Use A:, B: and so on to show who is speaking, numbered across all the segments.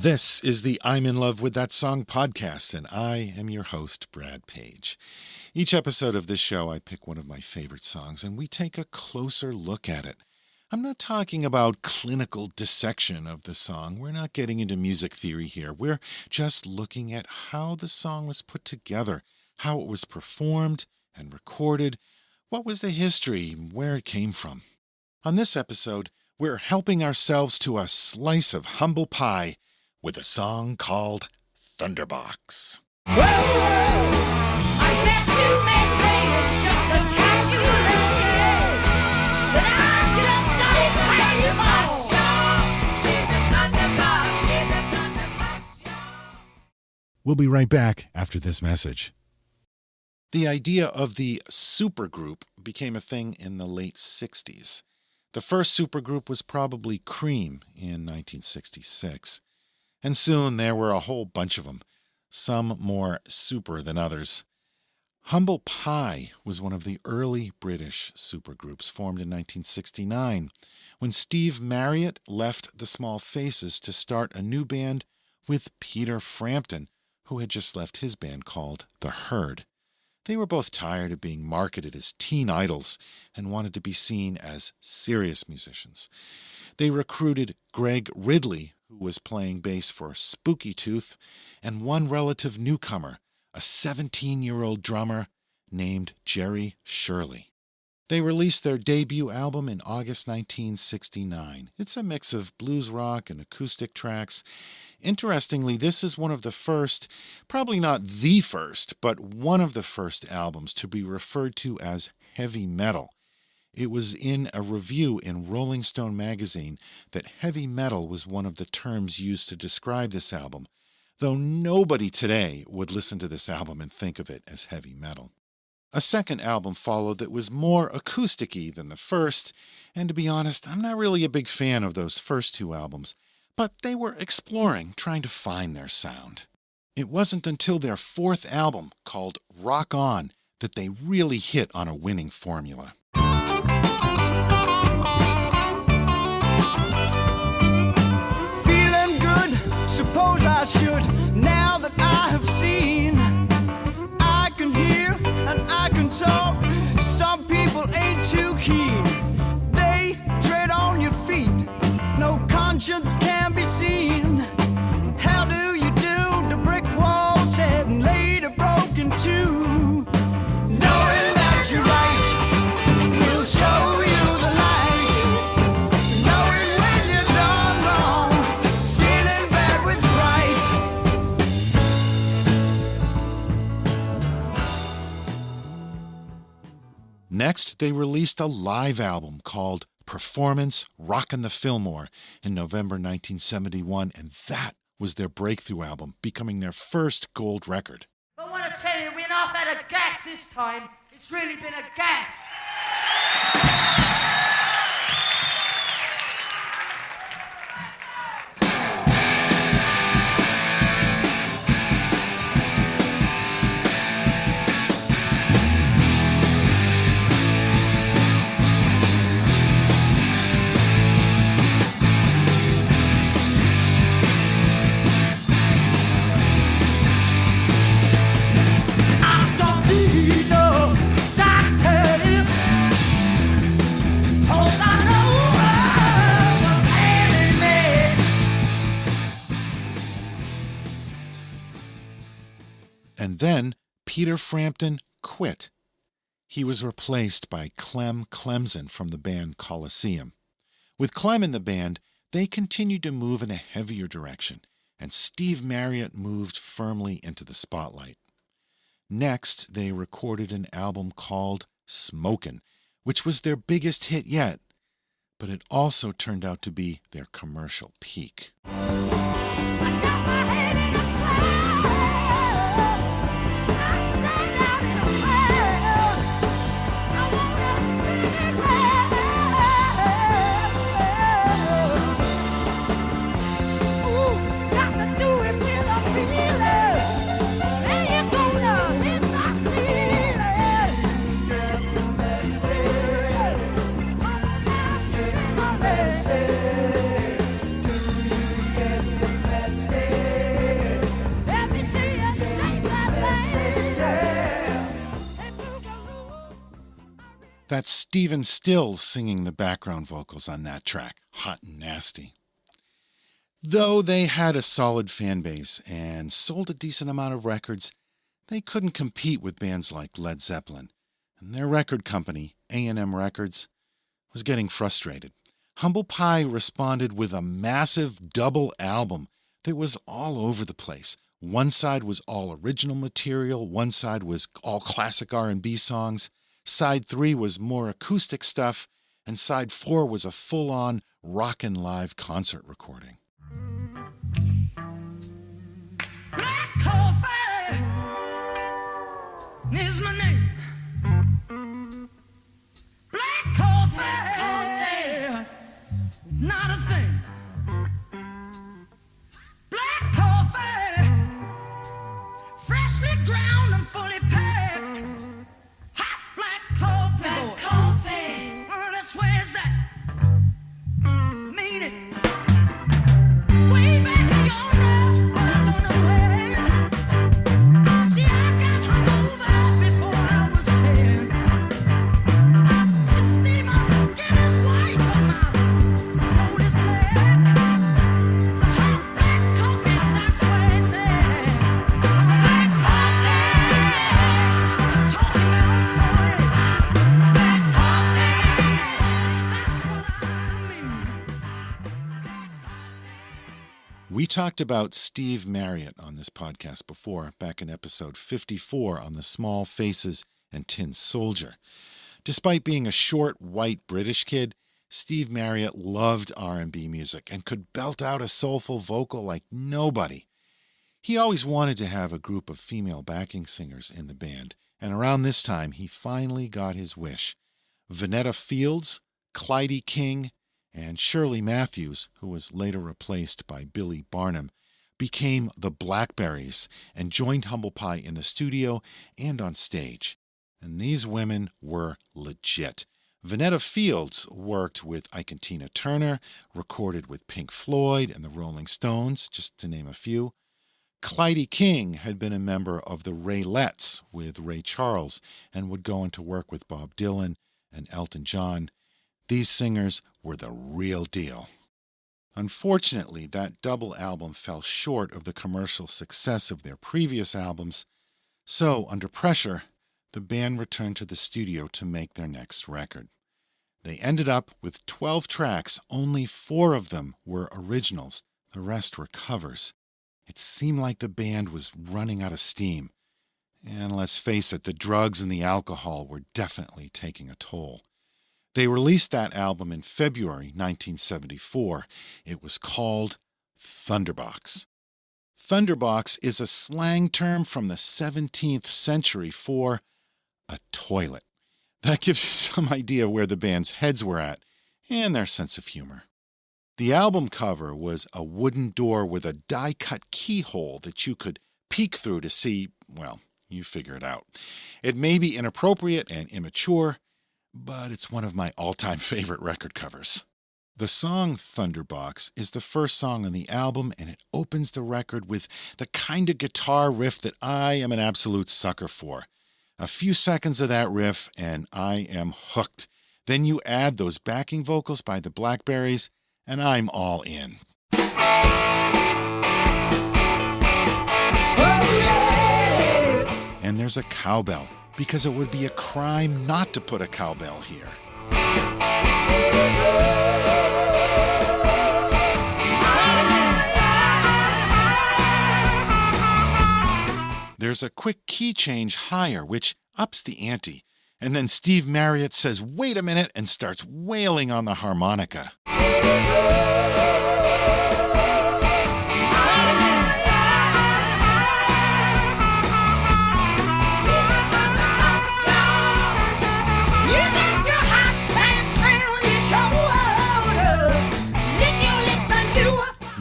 A: This is the I'm in Love with That Song podcast, and I am your host, Brad Page. Each episode of this show, I pick one of my favorite songs, and we take a closer look at it. I'm not talking about clinical dissection of the song. We're not getting into music theory here. We're just looking at how the song was put together, how it was performed and recorded, what was the history, where it came from. On this episode, we're helping ourselves to a slice of humble pie with a song called Thunderbox.
B: Whoa, whoa, I guess you may say it's just a casualty, but I just don't care you.
A: We'll be right back after this message. The idea of the supergroup became a thing in the late 60s. The first supergroup was probably Cream in 1966. And soon there were a whole bunch of them, some more super than others. Humble Pie was one of the early British supergroups formed in 1969, when Steve Marriott left the Small Faces to start a new band with Peter Frampton, who had just left his band called The Herd. They were both tired of being marketed as teen idols and wanted to be seen as serious musicians. They recruited Greg Ridley, who was playing bass for Spooky Tooth, and one relative newcomer, a 17-year-old drummer named Jerry Sherlie. They released their debut album in August 1969. It's a mix of blues rock and acoustic tracks. Interestingly, this is one of the first, probably not the first, but one of the first albums to be referred to as heavy metal. It was in a review in Rolling Stone magazine that heavy metal was one of the terms used to describe this album, though nobody today would listen to this album and think of it as heavy metal. A second album followed that was more acoustic-y than the first, and to be honest, I'm not really a big fan of those first two albums, but they were exploring, trying to find their sound. It wasn't until their fourth album, called Rock On, that they really hit on a winning formula.
C: Feeling good, suppose I should, now that I have seen. I can hear and I can talk, some people ain't too keen. They tread on your feet, no conscience can be seen. How do you do? The brick wall said and later broken too. Knowing that you're right, we'll show you the light. Knowing when you're done wrong, feeling bad with fright.
A: Next, they released a live album called Performance Rockin' the Fillmore in November 1971, and that was their breakthrough album, becoming their first gold record.
B: I want to tell you, we're not had a gas this time. It's really been a gas.
C: I don't need no doctor if all I know was enemy.
A: And then Peter Frampton quit. He was replaced by Clem Clemson from the band Coliseum. With Clem in the band, they continued to move in a heavier direction, and Steve Marriott moved firmly into the spotlight. Next, they recorded an album called Smokin', which was their biggest hit yet, but it also turned out to be their commercial peak.
B: I got my head in a cloud. I stand out in a crowd. I wanna sing it loud. Ooh, got to do it with a feeling. And you're gonna hit the ceiling. Get the message. Come on now, sing the message. Do you get the message?
A: That's Stephen Stills singing the background vocals on that track, Hot and Nasty. Though they had a solid fan base and sold a decent amount of records, they couldn't compete with bands like Led Zeppelin, and their record company, A&M Records, was getting frustrated. Humble Pie responded with a massive double album that was all over the place. One side was all original material, one side was all classic R&B songs, side 3 was more acoustic stuff, and side 4 was a full-on rockin' live concert recording.
B: Black coffee is my name. Black coffee, not a thing. Black coffee, freshly ground and fully packed. Hot black coffee, well, that's where it's at. Mean it. Way back yonder, but I don't know when. See, I got to move out before I was 10. You see, my skin is white, but my soul is black. So hot black coffee, that's where it's at. Black coffee, that's what I'm talking about, boys. Black coffee, that's what I mean.
A: We talked about Steve Marriott on this podcast before, back in episode 54 on the Small Faces and Tin Soldier. Despite being a short, white British kid, Steve Marriott loved R&B music and could belt out a soulful vocal like nobody. He always wanted to have a group of female backing singers in the band, and around this time he finally got his wish. Venetta Fields, Clydie King, and Sherlie Matthews, who was later replaced by Billy Barnum, became the Blackberries and joined Humble Pie in the studio and on stage. And these women were legit. Venetta Fields worked with Ike and Tina Turner, recorded with Pink Floyd and the Rolling Stones, just to name a few. Clydie King had been a member of the Raylettes with Ray Charles and would go on to work with Bob Dylan and Elton John. These singers were the real deal. Unfortunately, that double album fell short of the commercial success of their previous albums, so under pressure, the band returned to the studio to make their next record. They ended up with 12 tracks, only 4 of them were originals, the rest were covers. It seemed like the band was running out of steam. And let's face it, the drugs and the alcohol were definitely taking a toll. They released that album in February 1974. It was called Thunderbox. Thunderbox is a slang term from the 17th century for a toilet. That gives you some idea of where the band's heads were at and their sense of humor. The album cover was a wooden door with a die-cut keyhole that you could peek through to see, well, you figure it out. It may be inappropriate and immature, but it's one of my all-time favorite record covers. The song Thunderbox is the first song on the album, and it opens the record with the kind of guitar riff that I am an absolute sucker for. A few seconds of that riff, and I am hooked. Then you add those backing vocals by the Blackberries, and I'm all in. And there's a cowbell, because it would be a crime not to put a cowbell here. There's a quick key change higher, which ups the ante, and then Steve Marriott says, "Wait a minute," and starts wailing on the harmonica.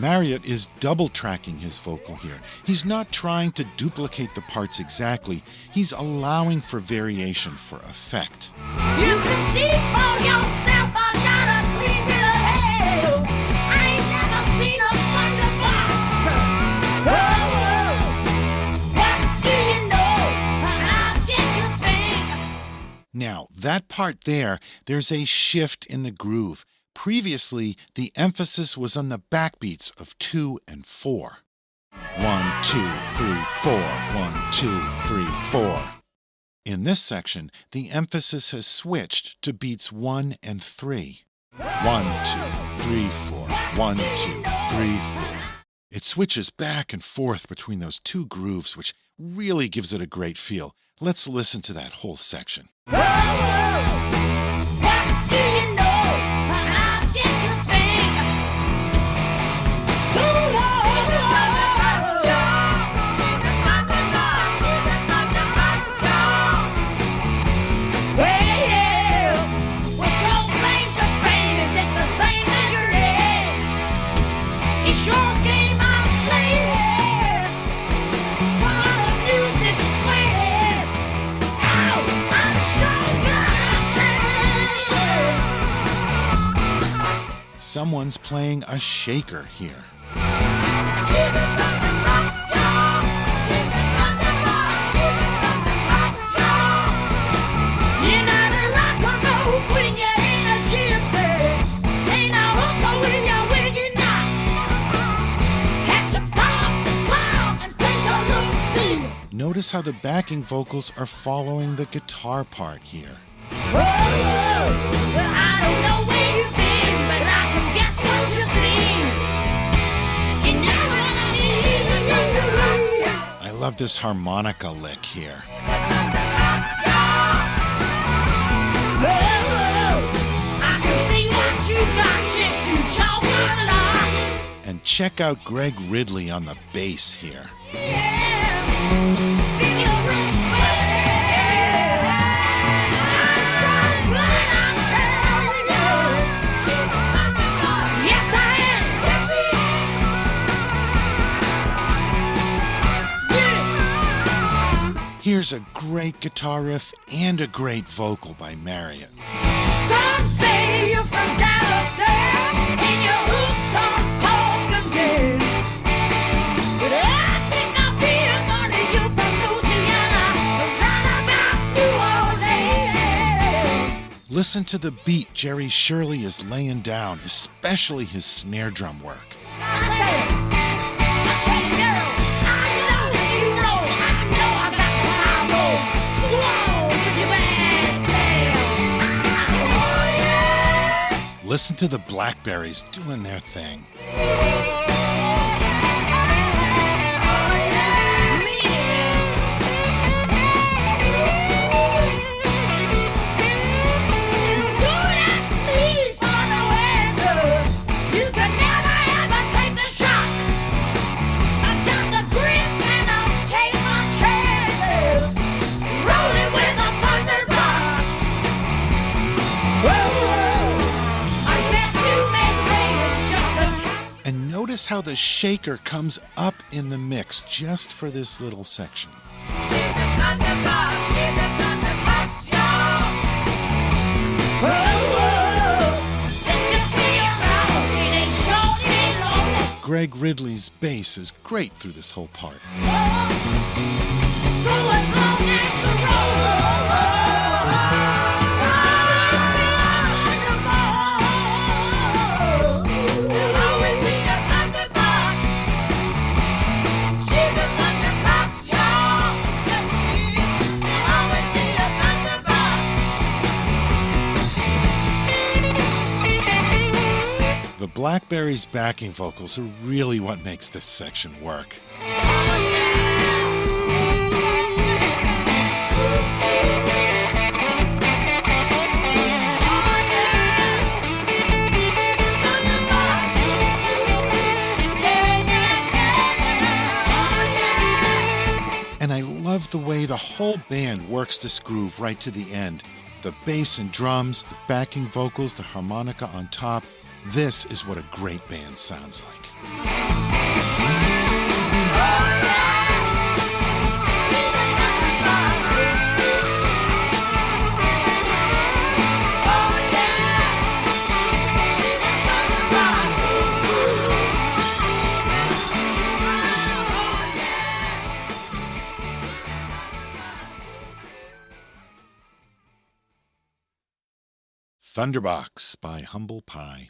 A: Marriott is double-tracking his vocal here. He's not trying to duplicate the parts exactly. He's allowing for variation for effect.
B: You can see for yourself, I got a clean bill of hell. I ain't never seen a Thunderbox. Oh, what do you know? And I'll get you sing.
A: Now, That part there's a shift in the groove. Previously, the emphasis was on the backbeats of 2 and 4. 1, 2, 3, 4. 1, 2, 3, 4. In this section, the emphasis has switched to beats 1 and 3. 1, 2, 3, 4. 1, 2, 3, 4. It switches back and forth between those two grooves, which really gives it a great feel. Let's listen to that whole section. Someone's playing a shaker here. Notice how the backing vocals are following the guitar part here. I love this harmonica lick here. And check out Greg Ridley on the bass here. Here's a great guitar riff and a great vocal by Marriott.
B: Some say you're from Dallas, and you're hooked on polka dance. But I think I'll be among you from Louisiana, right about New Orleans.
A: Listen to the beat Jerry Sherlie is laying down, especially his snare drum work. Listen to the Blackberries doing their thing. Notice how the shaker comes up in the mix just for this little section. Greg Ridley's bass is great through this whole part. The Blackberries' backing vocals are really what makes this section work. And I love the way the whole band works this groove right to the end. The bass and drums, the backing vocals, the harmonica on top. This is what a great band sounds like. Thunderbox by Humble Pie.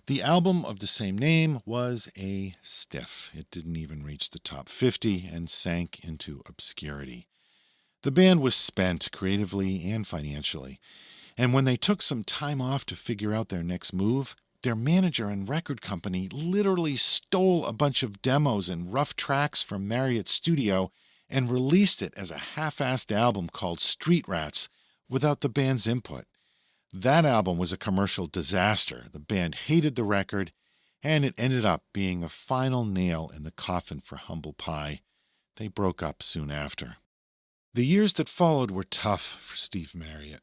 A: The album of the same name was a stiff. It didn't even reach the top 50 and sank into obscurity. The band was spent creatively and financially, and when they took some time off to figure out their next move, their manager and record company literally stole a bunch of demos and rough tracks from Marriott's studio and released it as a half-assed album called Street Rats without the band's input. That album was a commercial disaster. The band hated the record, and it ended up being the final nail in the coffin for Humble Pie. They broke up soon after. The years that followed were tough for Steve Marriott.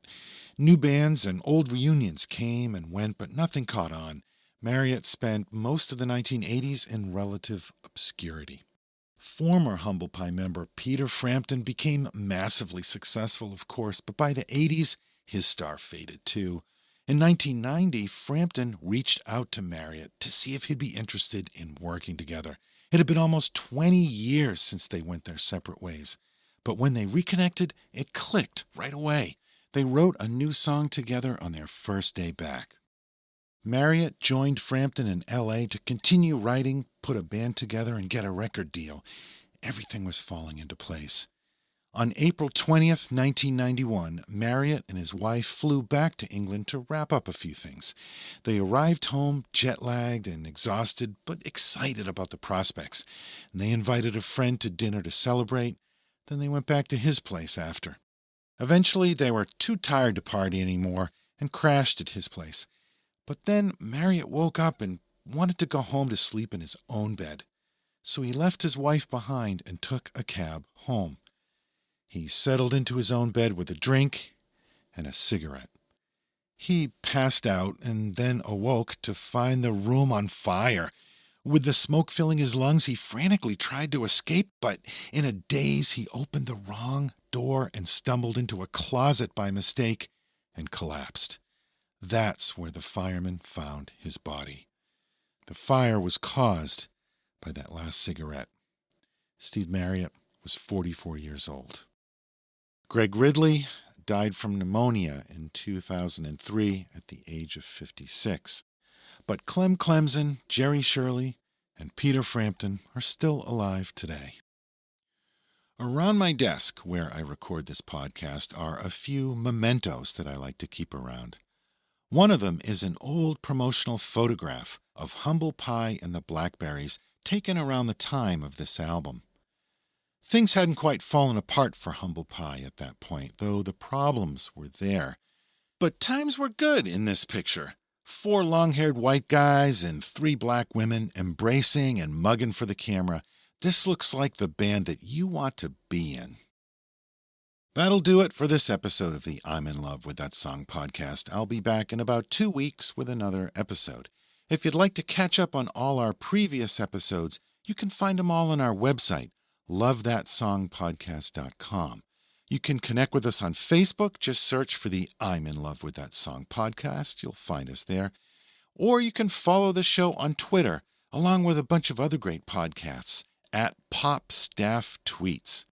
A: New bands and old reunions came and went, but nothing caught on. Marriott spent most of the 1980s in relative obscurity. Former Humble Pie member Peter Frampton became massively successful, of course, but by the 80s, his star faded too. In 1990, Frampton reached out to Marriott to see if he'd be interested in working together. It had been almost 20 years since they went their separate ways. But when they reconnected, it clicked right away. They wrote a new song together on their first day back. Marriott joined Frampton in L.A. to continue writing, put a band together, and get a record deal. Everything was falling into place. On April 20th, 1991, Marriott and his wife flew back to England to wrap up a few things. They arrived home jet-lagged and exhausted, but excited about the prospects. And they invited a friend to dinner to celebrate. Then they went back to his place after. Eventually, they were too tired to party anymore and crashed at his place. But then Marriott woke up and wanted to go home to sleep in his own bed. So he left his wife behind and took a cab home. He settled into his own bed with a drink and a cigarette. He passed out and then awoke to find the room on fire. With the smoke filling his lungs, he frantically tried to escape, but in a daze, he opened the wrong door and stumbled into a closet by mistake and collapsed. That's where the firemen found his body. The fire was caused by that last cigarette. Steve Marriott was 44 years old. Greg Ridley died from pneumonia in 2003 at the age of 56. But Clem Clemson, Jerry Sherlie, and Peter Frampton are still alive today. Around my desk, where I record this podcast, are a few mementos that I like to keep around. One of them is an old promotional photograph of Humble Pie and the Blackberries taken around the time of this album. Things hadn't quite fallen apart for Humble Pie at that point, though the problems were there. But times were good in this picture. 4 long-haired white guys and 3 black women embracing and mugging for the camera. This looks like the band that you want to be in. That'll do it for this episode of the I'm in Love with That Song podcast. I'll be back in about 2 weeks with another episode. If you'd like to catch up on all our previous episodes, you can find them all on our website, lovethatsongpodcast.com. You can connect with us on Facebook. Just search for the I'm in Love with That Song podcast. You'll find us there. Or you can follow the show on Twitter, along with a bunch of other great podcasts, at PopStaffTweets.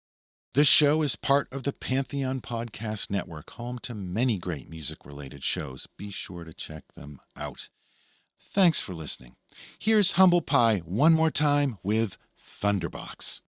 A: This show is part of the Pantheon Podcast Network, home to many great music-related shows. Be sure to check them out. Thanks for listening. Here's Humble Pie one more time with Thunderbox.